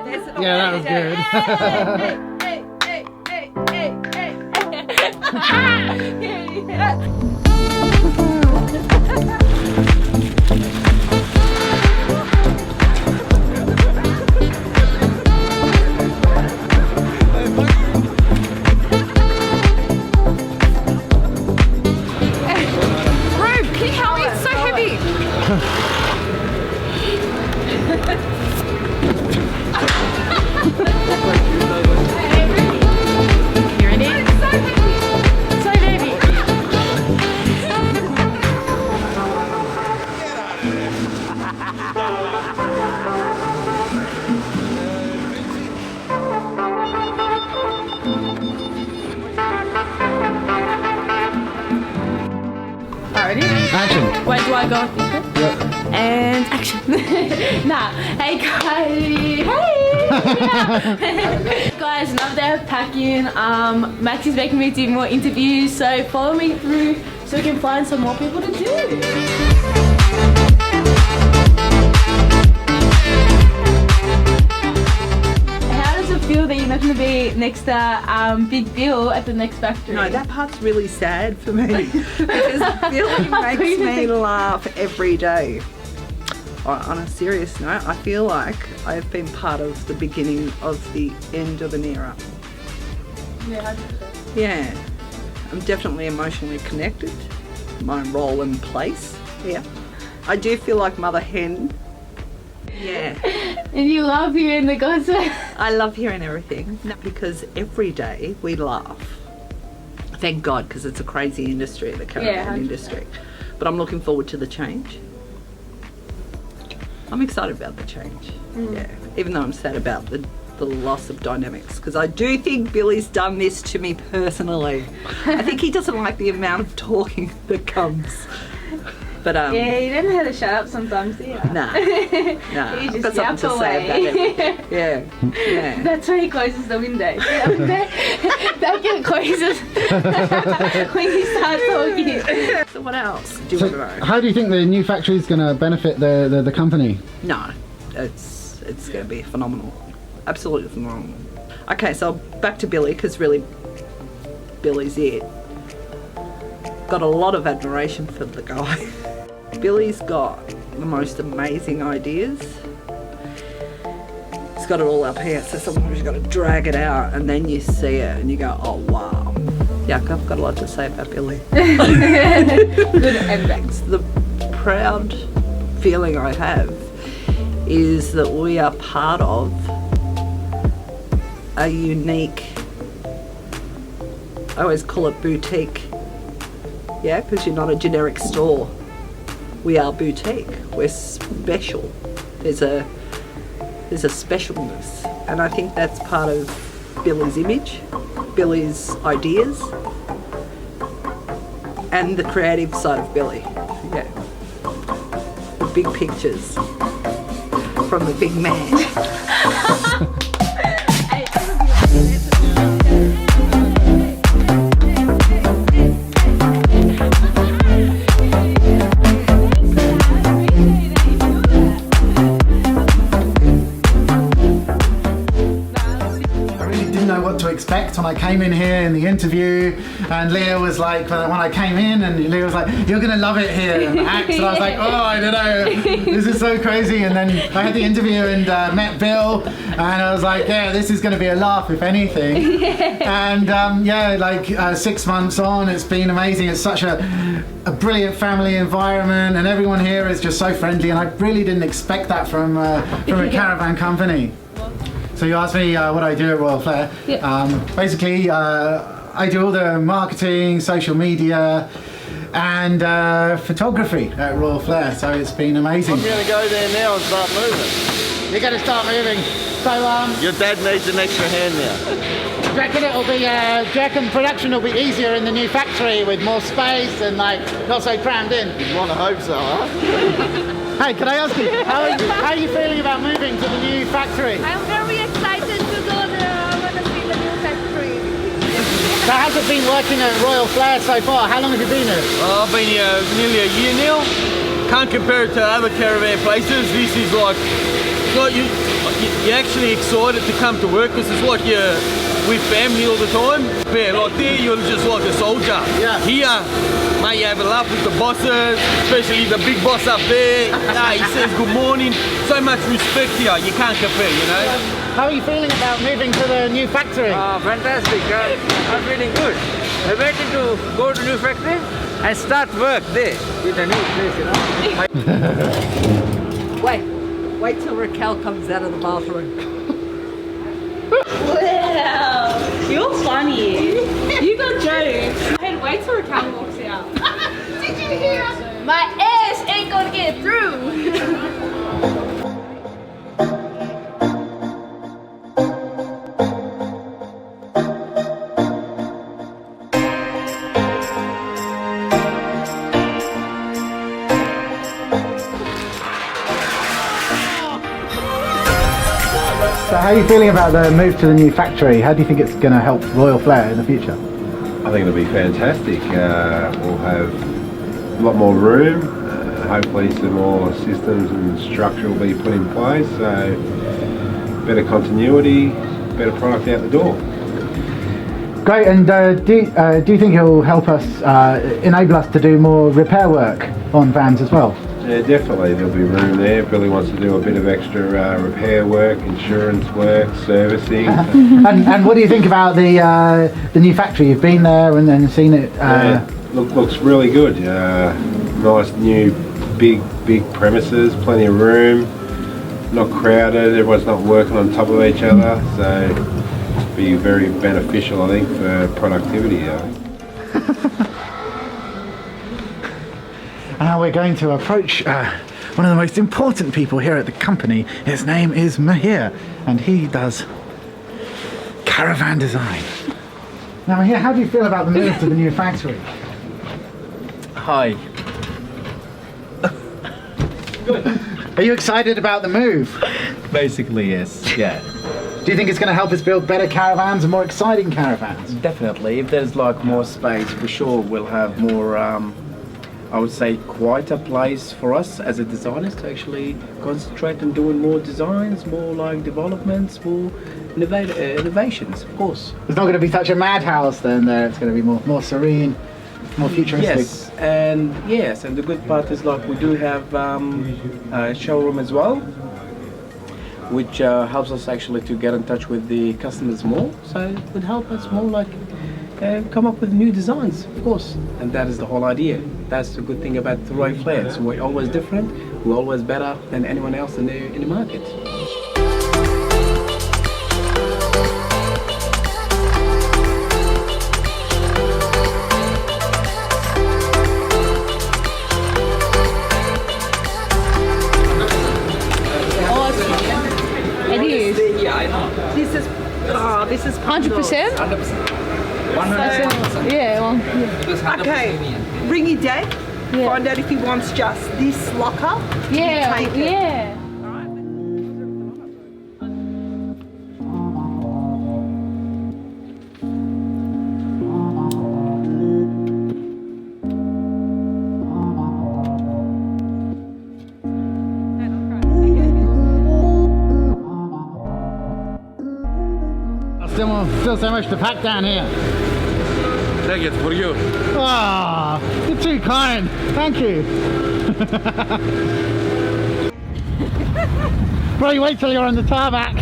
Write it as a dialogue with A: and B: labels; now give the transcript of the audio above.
A: Yeah, that was good. Action.
B: Wait, do I go?
A: Yep.
B: And action. Nah. Hey guys. Hey. Guys, now they're packing. Max is making me do more interviews, so follow me through so we can find some more people to do. Feel that you're not going to be next to Big Bill at the next factory.
C: No, that part's really sad for me because Billy makes me laugh every day. On a serious note, I feel like I've been part of the beginning of the end of an era.
B: Yeah,
C: yeah, I'm definitely emotionally connected. My role and place here. I do feel like Mother Hen. Yeah.
B: And you love hearing the gossip.
C: I love hearing everything because every day we laugh. Thank God, because it's a crazy industry, the caravan industry. But I'm looking forward to the change. I'm excited about the change. Yeah. Even though I'm sad about the loss of dynamics, because I do think Billy's done this to me personally. I think he doesn't like the amount of talking that comes. But
B: yeah, you don't know how to shut up sometimes, do you?
C: Nah. I've got something to say about it. Yeah.
B: That's why he closes the window. That get closes when you start talking.
C: So what else do you want to know?
A: How do you think the new factory is going to benefit the company?
C: No, it's going to be phenomenal. Absolutely phenomenal. Okay, so back to Billy, because really Billy's it. Got a lot of admiration for the guy. Billy's got the most amazing ideas. He's got it all up here, so sometimes you've got to drag it out and then you see it and you go, oh wow. Yeah, I've got a lot to say about Billy. Good and bad. The proud feeling I have is that we are part of a unique, I always call it boutique. Yeah, because you're not a generic store. We are boutique. We're special. There's a specialness, and I think that's part of Billy's image, Billy's ideas, and the creative side of Billy. Yeah, the big pictures from the big man.
A: Expect when I came in here in the interview, and Leah was like, when I came in, and Leah was like, you're gonna love it here and act, and I was like, oh, I don't know, this is so crazy. And then I had the interview and met Bill, and I was like, yeah, this is gonna be a laugh if anything. And yeah, like 6 months on, it's been amazing. It's such a brilliant family environment, and everyone here is just so friendly, and I really didn't expect that from a caravan company. So you asked me what I do at Royal Flair. Yeah. Basically, I do all the marketing, social media, and photography at Royal Flair. So it's been amazing.
D: I'm going to go there now and start moving.
A: You're going to start moving. So
D: your dad needs an extra hand now.
A: Do you reckon it'll be? Do you reckon production will be easier in the new factory with more space and like not so crammed in?
D: You'd want to hope so, huh?
A: Hey, can I ask you, how are you feeling about moving to the new factory?
E: I'm very excited to go there. I want to see the new factory.
A: So how's it been working at Royal Flair so far? How long have you been here?
D: I've been here nearly a year now. Can't compare it to other caravan places. This is like you you're actually excited to come to work because it's like you're with family all the time. Yeah, like there you're just like a soldier.
A: Yeah.
D: Here, mate, you have a laugh with the bosses, especially the big boss up there. He says good morning. So much respect here, you can't compare, you know.
A: How are you feeling about moving to the new factory?
F: Fantastic. I'm feeling good. I'm waiting to go to new factory and start work there with a new place, you know.
C: Wait till Raquel comes out of the bathroom.
B: Wow, you're funny. You got jokes. Hey, wait till Raquel walks out.
E: Did you hear? My ass ain't gonna get through.
A: So how are you feeling about the move to the new factory? How do you think it's going to help Royal Flair in the future?
G: I think it'll be fantastic. We'll have a lot more room. Hopefully some more systems and structure will be put in place. So better continuity, better product out the door.
A: Great, and do you think it will help us, enable us to do more repair work on vans as well?
G: Yeah, definitely. There'll be room there. Billy wants to do a bit of extra repair work, insurance work, servicing.
A: and what do you think about the new factory? You've been there and seen it.
G: Yeah, looks really good. Nice new big premises, plenty of room, not crowded. Everyone's not working on top of each other, so it'll be very beneficial, I think, for productivity.
A: Now we're going to approach one of the most important people here at the company. His name is Mahir, and he does caravan design. Now Mahir, how do you feel about the move to the new factory?
F: Hi.
A: Are you excited about the move?
F: Basically, yes. Yeah.
A: Do you think it's going to help us build better caravans and more exciting caravans?
F: Definitely. If there's like more space, for sure we'll have more, I would say, quite a place for us as a designers to actually concentrate on doing more designs, more like developments, more innovations, of course.
A: It's not going to be such a madhouse then there, it's going to be more serene, more futuristic.
F: Yes, and the good part is like we do have a showroom as well, which helps us actually to get in touch with the customers more, so it would help us more like come up with new designs, of course, and that is the whole idea. That's the good thing about the Royal Flair. So we're always different, we're always better than anyone else in the market.
B: It is.
C: This is
B: 100%?
C: 100%.
B: Yeah, well,
C: Okay, ring your dad.
B: Yeah.
C: Find out if he wants just this locker.
B: yeah,
C: Take it.
B: yeah.
A: Still so much to pack down here.
D: Take it for you.
A: Ah, you're too kind. Thank you. Bro, you wait till you're on the tarmac.